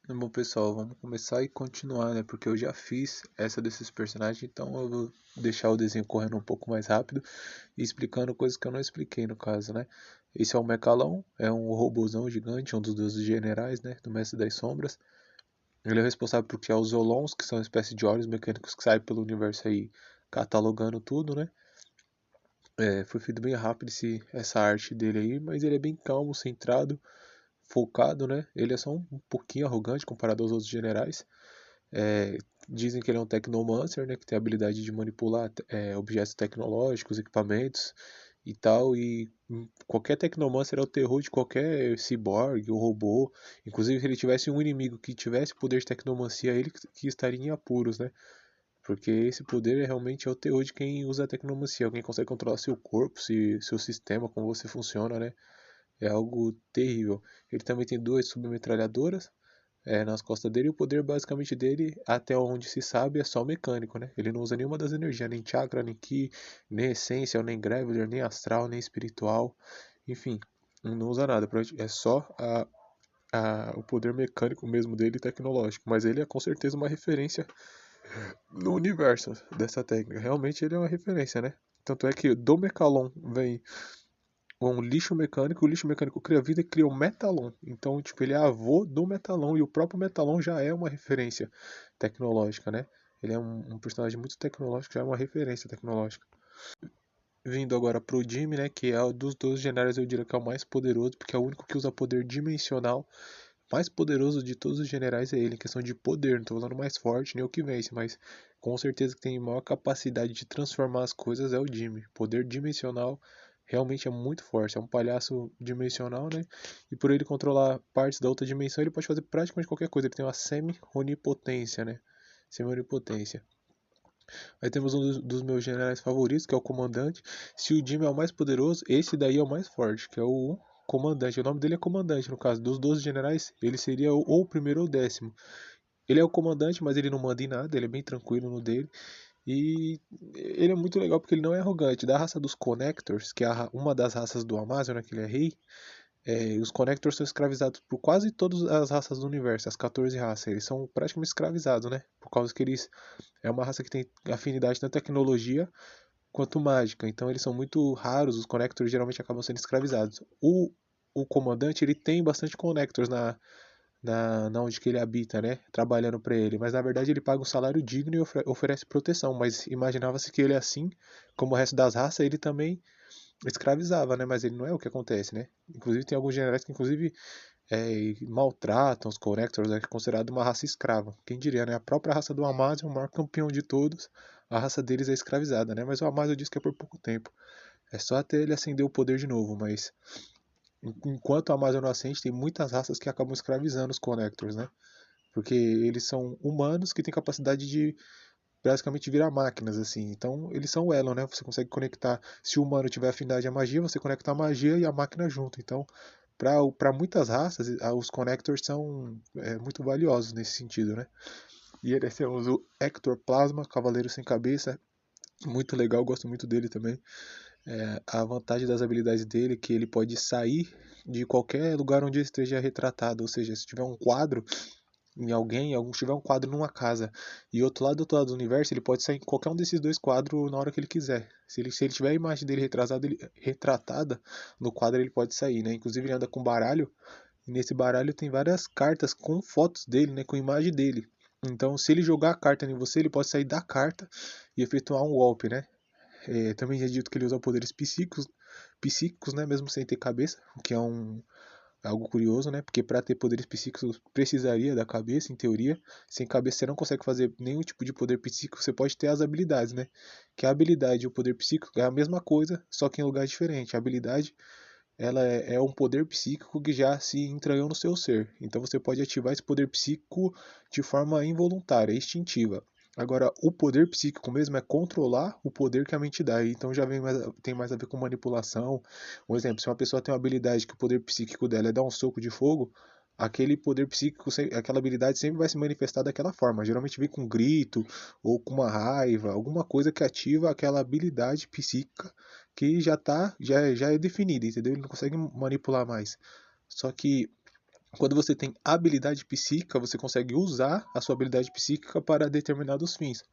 Bom, pessoal, vamos começar e continuar, né? Porque eu já fiz essa desses personagens, então eu vou deixar o desenho correndo um pouco mais rápido e explicando coisas que eu não expliquei no caso, né? Esse é o Mechalon, é um robozão gigante, um dos deuses generais, né? Do Mestre das Sombras. Ele é responsável por criar os Zolons, que são uma espécie de olhos mecânicos que saem pelo universo aí catalogando tudo, né? Foi feito bem rápido essa arte dele aí, mas ele é bem calmo, centrado, focado, né? Ele é só um pouquinho arrogante comparado aos outros generais. É, Dizem que ele é um Technomancer, né, que tem a habilidade de manipular objetos tecnológicos, equipamentos e tal. E qualquer Technomancer é o terror de qualquer ciborgue ou robô. Inclusive, se ele tivesse um inimigo que tivesse poder de tecnomancia, ele que estaria em apuros, né? Porque esse poder realmente é o terror de quem usa a tecnomancia, alguém consegue controlar seu corpo, seu sistema, como você funciona, né? É algo terrível. Ele também tem duas submetralhadoras nas costas dele, e o poder basicamente dele, até onde se sabe, é só mecânico, né? Ele não usa nenhuma das energias, nem chakra, nem ki, nem essência, nem graveler, nem astral, nem espiritual, enfim, não usa nada, é só o poder mecânico mesmo dele, tecnológico, mas ele é com certeza uma referência no universo dessa técnica, realmente ele é uma referência, né? Tanto é que do Mechalon vem um lixo mecânico, o lixo mecânico cria vida e cria o Metalon. Então, tipo, ele é avô do Metalon e o próprio Metalon já é uma referência tecnológica, né? Ele é um personagem muito tecnológico, já é uma referência tecnológica. Vindo agora pro Jimmy, né, que é o dos 12 generais, eu diria que é o mais poderoso, porque é o único que usa poder dimensional. Mais poderoso de todos os generais é ele, em questão de poder, não estou falando mais forte nem o que vence, mas com certeza que tem maior capacidade de transformar as coisas é o Jimmy. Poder dimensional realmente é muito forte, é um palhaço dimensional, né? E por ele controlar partes da outra dimensão, ele pode fazer praticamente qualquer coisa, ele tem uma semi-onipotência, né? Semi-onipotência. Aí temos um dos meus generais favoritos, que é o comandante. Se o Jimmy é o mais poderoso, esse daí é o mais forte, que é o comandante. O nome dele é comandante, no caso. Dos 12 generais, ele seria ou o primeiro ou o décimo. Ele é o comandante, mas ele não manda em nada, ele é bem tranquilo no dele. E ele é muito legal porque ele não é arrogante. Da raça dos Connectors, que é uma das raças do Amazon, né, que ele é rei, os Connectors são escravizados por quase todas as raças do universo, as 14 raças. Eles são praticamente escravizados, né? Por causa que eles é uma raça que tem afinidade na tecnologia quanto mágica. Então eles são muito raros, os Connectors geralmente acabam sendo escravizados. O comandante ele tem bastante Connectors na onde que ele habita, né? Trabalhando para ele. Mas na verdade ele paga um salário digno e oferece proteção. Mas imaginava-se que ele assim, como o resto das raças, ele também escravizava, né? Mas ele não é o que acontece, né? Inclusive tem alguns generais que inclusive maltratam os Connectors, é considerado uma raça escrava. Quem diria, né? A própria raça do Amazon, o maior campeão de todos, a raça deles é escravizada, né? Mas o Amazon diz que é por pouco tempo. É só até ele acender o poder de novo, mas enquanto o Amazon não acende, tem muitas raças que acabam escravizando os Connectors, né? Porque eles são humanos que têm capacidade de basicamente virar máquinas, assim. Então, eles são o elo, né? Você consegue conectar, se o humano tiver afinidade à magia, você conecta a magia e a máquina junto. Então, para muitas raças, os connectors são muito valiosos nesse sentido, né? E ele temos o Hector Plasma, Cavaleiro Sem Cabeça, muito legal, gosto muito dele também. A vantagem das habilidades dele é que ele pode sair de qualquer lugar onde ele esteja retratado, ou seja, se tiver um quadro em alguém, se tiver um quadro numa casa e do outro lado do universo, ele pode sair em qualquer um desses dois quadros na hora que ele quiser. Se ele tiver a imagem dele retratada no quadro, ele pode sair, né? Inclusive ele anda com baralho, e nesse baralho tem várias cartas com fotos dele, né? Com imagem dele. Então, se ele jogar a carta em você, ele pode sair da carta e efetuar um golpe, né? Também é dito que ele usa poderes psíquicos, né? Mesmo sem ter cabeça, o que é algo curioso, né? Porque para ter poderes psíquicos precisaria da cabeça, em teoria. Sem cabeça você não consegue fazer nenhum tipo de poder psíquico, você pode ter as habilidades, né? Que a habilidade e o poder psíquico é a mesma coisa, só que em lugar diferente. A habilidade, ela é um poder psíquico que já se entranhou no seu ser. Então você pode ativar esse poder psíquico de forma involuntária, instintiva. Agora, o poder psíquico mesmo é controlar o poder que a mente dá. Então já tem mais a ver com manipulação. Um exemplo, se uma pessoa tem uma habilidade que o poder psíquico dela é dar um soco de fogo, aquele poder psíquico, aquela habilidade sempre vai se manifestar daquela forma. Geralmente vem com um grito ou com uma raiva, alguma coisa que ativa aquela habilidade psíquica que já é definida, entendeu? Ele não consegue manipular mais. Só que Quando você tem habilidade psíquica, você consegue usar a sua habilidade psíquica para determinados fins.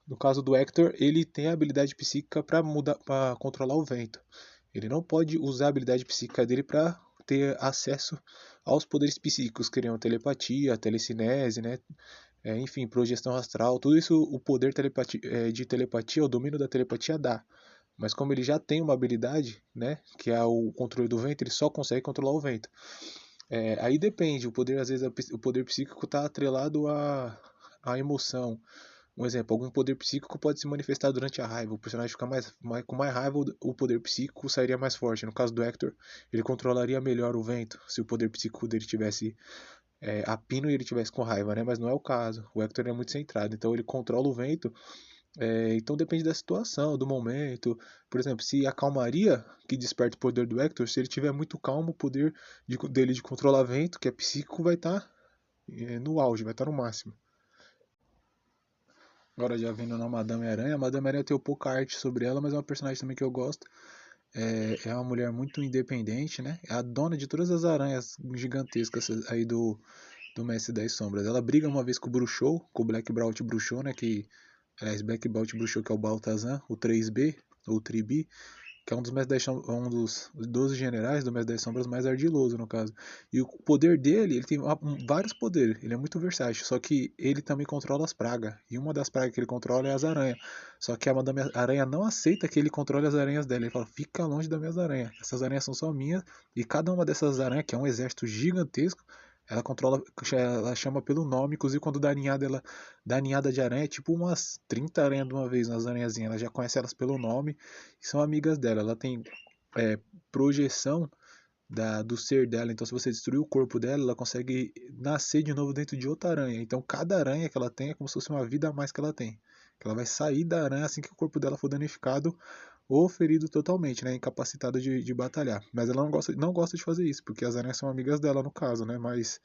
No caso do Hector, ele tem a habilidade psíquica para mudar, para controlar o vento. Ele não pode usar a habilidade psíquica dele para ter acesso aos poderes psíquicos, que seriam telepatia, telecinese, né? Enfim, projeção astral, tudo isso o poder de telepatia, o domínio da telepatia dá. Mas como ele já tem uma habilidade, né, que é o controle do vento, ele só consegue controlar o vento. Aí depende, o poder às vezes o poder psíquico está atrelado à emoção. Um exemplo, algum poder psíquico pode se manifestar durante a raiva. O personagem fica com mais raiva, o poder psíquico sairia mais forte. No caso do Hector, ele controlaria melhor o vento se o poder psíquico dele tivesse a pino e ele tivesse com raiva, né? Mas não é o caso. O Hector é muito centrado, então ele controla o vento. Então depende da situação, do momento. Por exemplo, se a calmaria que desperta o poder do Hector, se ele tiver muito calmo, o poder dele de controlar vento, que é psíquico, vai estar no auge, vai estar no máximo. Agora já vendo na Madame Aranha, a Madame Aranha eu tenho pouca arte sobre ela, mas é uma personagem também que eu gosto. É uma mulher muito independente, né? É a dona de todas as aranhas gigantescas aí do Mestre das Sombras. Ela briga uma vez com o Bruxou, com o Black Belt Bruxou, né? Aliás, Black Belt Bruxou, que é o Baltazan, o 3B, ou Tribi, que é um dos Mestres das Sombras, um dos 12 generais do Mestre das Sombras mais ardiloso, no caso. E o poder dele, ele tem vários poderes, ele é muito versátil, só que ele também controla as pragas. E uma das pragas que ele controla é as aranhas. Só que a Madame Aranha não aceita que ele controle as aranhas dela. Ele fala, fica longe das minhas aranhas. Essas aranhas são só minhas. E cada uma dessas aranhas, que é um exército gigantesco, ela controla, ela chama pelo nome, inclusive quando dá ninhada, ela dá ninhada de aranha, é tipo umas 30 aranhas de uma vez nas aranhazinhas. Ela já conhece elas pelo nome e são amigas dela. Ela tem projeção do ser dela, então se você destruir o corpo dela, ela consegue nascer de novo dentro de outra aranha. Então cada aranha que ela tem é como se fosse uma vida a mais que ela tem. Que ela vai sair da aranha assim que o corpo dela for danificado ou ferido totalmente, né, incapacitado de batalhar. Mas ela não gosta de fazer isso, porque as aranhas são amigas dela no caso, né? Mas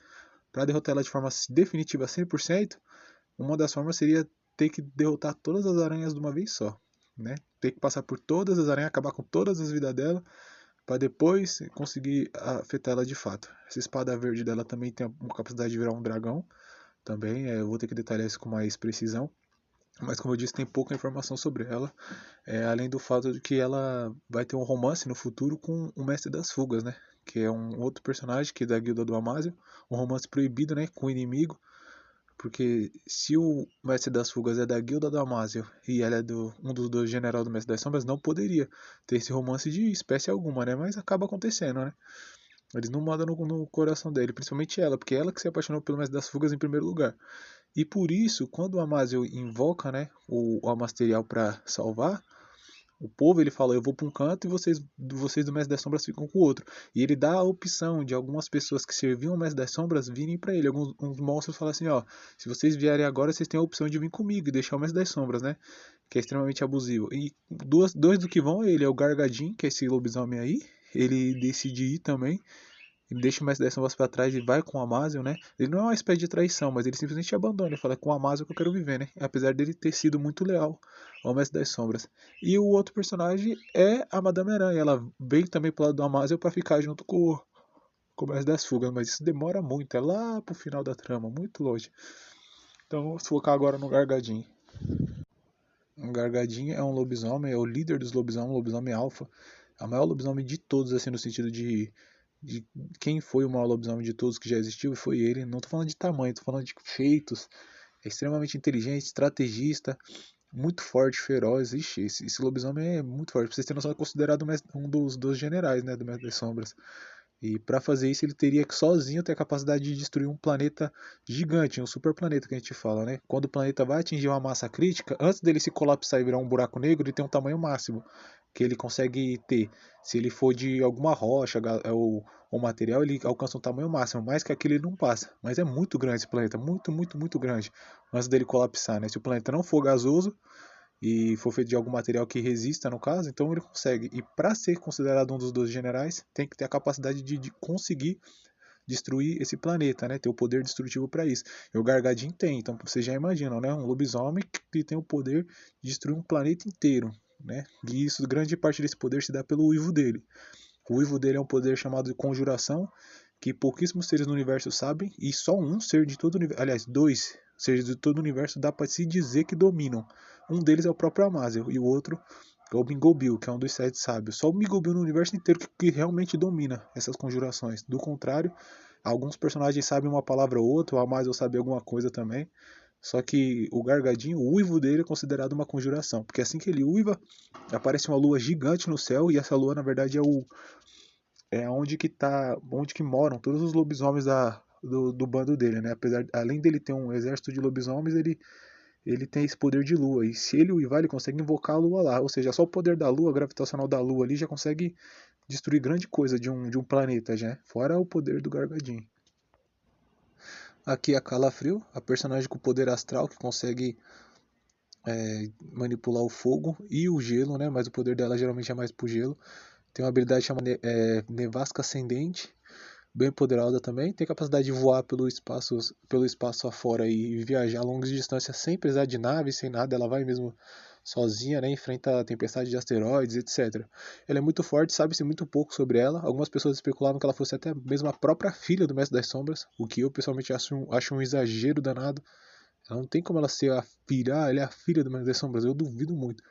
para derrotar ela de forma definitiva 100%, uma das formas seria ter que derrotar todas as aranhas de uma vez só, né? Ter que passar por todas as aranhas, acabar com todas as vidas dela, para depois conseguir afetar ela de fato. Essa espada verde dela também tem a capacidade de virar um dragão, também, eu vou ter que detalhar isso com mais precisão. Mas como eu disse, tem pouca informação sobre ela, além do fato de que ela vai ter um romance no futuro com o Mestre das Fugas, né? Que é um outro personagem que é da Guilda do Amásia, um romance proibido, né? Com o inimigo, porque se o Mestre das Fugas é da Guilda do Amásia e ela é um dos dois generais do Mestre das Sombras, não poderia ter esse romance de espécie alguma, né? Mas acaba acontecendo, né? Eles não mandam no coração dele, principalmente ela, porque é ela que se apaixonou pelo Mestre das Fugas em primeiro lugar. E por isso, quando o Amásil invoca, né, o Amasterial para salvar o povo, ele fala, eu vou para um canto e vocês do Mestre das Sombras ficam com o outro. E ele dá a opção de algumas pessoas que serviam o Mestre das Sombras virem para ele. Alguns monstros falam assim, ó, se vocês vierem agora, vocês têm a opção de vir comigo e deixar o Mestre das Sombras, né? Que é extremamente abusivo. E dois do que vão, ele é o Gargadin, que é esse lobisomem aí. Ele decide ir também. Ele deixa o Mestre das Sombras pra trás e vai com o Amaziel, né? Ele não é uma espécie de traição, mas ele simplesmente abandona. Ele fala, é com o Amaziel que eu quero viver, né? Apesar dele ter sido muito leal ao Mestre das Sombras. E o outro personagem é a Madame Aranha. Ela veio também pro lado do Amaziel pra ficar junto com o Mestre das Fugas, mas isso demora muito. É lá pro final da trama, muito longe. Então vamos focar agora no Gargadin. O Gargadin é um lobisomem, é o líder dos lobisomens, um lobisomem alfa. É o maior lobisomem de todos, assim, no sentido de quem foi o maior lobisomem de todos que já existiu, e foi ele. Não tô falando de tamanho, tô falando de feitos. É extremamente inteligente, estrategista, muito forte, feroz. Ixi, esse lobisomem é muito forte. Pra vocês terem noção, é considerado um dos generais, né, do Mestre das Sombras. E para fazer isso, ele teria que sozinho ter a capacidade de destruir um planeta gigante, um super planeta que a gente fala, né? Quando o planeta vai atingir uma massa crítica, antes dele se colapsar e virar um buraco negro, ele tem um tamanho máximo que ele consegue ter. Se ele for de alguma rocha ou material, ele alcança um tamanho máximo, mais que aquele ele não passa. Mas é muito grande esse planeta, muito, muito, muito grande, antes dele colapsar, né? Se o planeta não for gasoso e for feito de algum material que resista, no caso, então ele consegue. E para ser considerado um dos 12 generais, tem que ter a capacidade de conseguir destruir esse planeta, né? Ter o poder destrutivo para isso. E o Gargadin tem, então vocês já imaginam, né? Um lobisomem que tem o poder de destruir um planeta inteiro, né? E isso, grande parte desse poder se dá pelo uivo dele. O uivo dele é um poder chamado de conjuração, que pouquíssimos seres no universo sabem, e só um ser de todo o universo, aliás, dois seres de todo o universo dá para se dizer que dominam. Um deles é o próprio Amaziel, e o outro é o Bingobil, que é um dos 7 sábios. Só o Bingobil no universo inteiro que realmente domina essas conjurações. Do contrário, alguns personagens sabem uma palavra ou outra, o Amaziel sabe alguma coisa também. Só que o gargadinho, o uivo dele é considerado uma conjuração. Porque assim que ele uiva, aparece uma lua gigante no céu. E essa lua, na verdade, é onde que moram todos os lobisomens do bando dele, né? Além dele ter um exército de lobisomens, ele tem esse poder de lua. E se ele uivar, ele consegue invocar a lua lá. Ou seja, só o poder da lua, gravitacional da lua ali, já consegue destruir grande coisa de um planeta, já. Fora o poder do gargadinho. Aqui a Calafrio, a personagem com poder astral que consegue manipular o fogo e o gelo, né? Mas o poder dela geralmente é mais pro gelo. Tem uma habilidade chamada Nevasca Ascendente, bem poderosa também. Tem capacidade de voar pelo espaço afora e viajar a longas distâncias sem precisar de nave, sem nada. Ela vai mesmo sozinha, né? Enfrenta a tempestade de asteroides, etc. Ela é muito forte, sabe-se muito pouco sobre ela. Algumas pessoas especulavam que ela fosse até mesmo a própria filha do Mestre das Sombras, o que eu pessoalmente acho um exagero danado. Ela não tem como ela ser a filha, ela é a filha do Mestre das Sombras, eu duvido muito.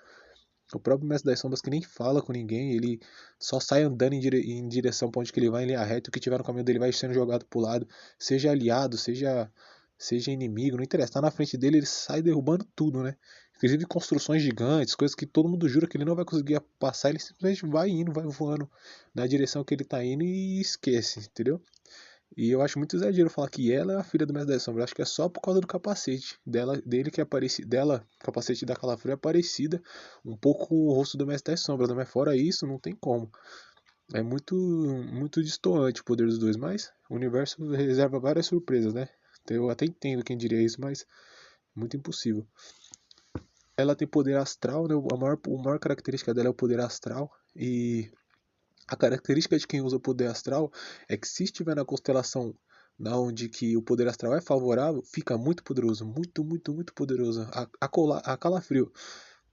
O próprio Mestre das Sombras que nem fala com ninguém, ele só sai andando em direção para onde que ele vai, em linha reta, o que tiver no caminho dele vai sendo jogado pro lado, seja aliado, seja inimigo, não interessa, tá na frente dele, ele sai derrubando tudo, né? Inclusive construções gigantes, coisas que todo mundo jura que ele não vai conseguir passar, ele simplesmente vai indo, vai voando na direção que ele tá indo e esquece, entendeu? E eu acho muito exagero falar que ela é a filha do Mestre das Sombras. Acho que é só por causa do capacete dele que é parecido, dela, o capacete da Calafrio é parecida um pouco com o rosto do Mestre das Sombras, né? Mas fora isso, não tem como. É muito destoante o poder dos dois, mas o universo reserva várias surpresas, né? Eu até entendo quem diria isso, mas muito impossível. Ela tem poder astral, né? A maior característica dela é o poder astral e a característica de quem usa o poder astral é que se estiver na constelação na onde que o poder astral é favorável, fica muito poderoso, muito poderoso. A Calafrio,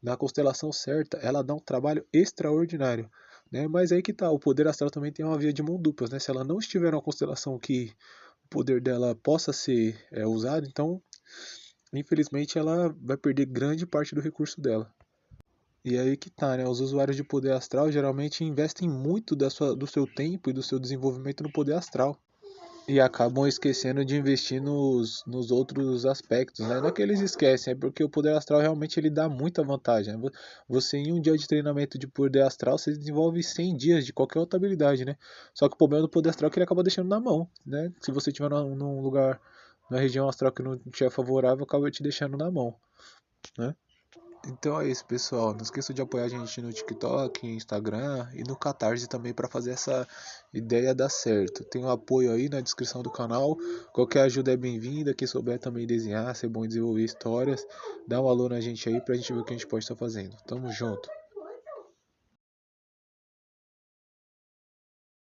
na constelação certa, ela dá um trabalho extraordinário, né? Mas aí que tá, o poder astral também tem uma via de mão dupla, né? Se ela não estiver na constelação que o poder dela possa ser usado, então, infelizmente, ela vai perder grande parte do recurso dela. E aí que tá, né? Os usuários de poder astral geralmente investem muito do seu tempo e do seu desenvolvimento no poder astral. E acabam esquecendo de investir nos outros aspectos, né? Não é que eles esquecem, é porque o poder astral realmente ele dá muita vantagem, né? Você em um dia de treinamento de poder astral, você desenvolve 100 dias de qualquer outra habilidade, né? Só que o problema do poder astral é que ele acaba deixando na mão, né? Se você estiver num lugar, numa região astral que não te é favorável, acaba te deixando na mão, né? Então é isso, pessoal. Não esqueça de apoiar a gente no TikTok, Instagram e no Catarse também para fazer essa ideia dar certo. Tem um apoio aí na descrição do canal. Qualquer ajuda é bem-vinda. Quem souber também desenhar, ser bom em desenvolver histórias, dá um alô na gente aí pra gente ver o que a gente pode estar fazendo. Tamo junto.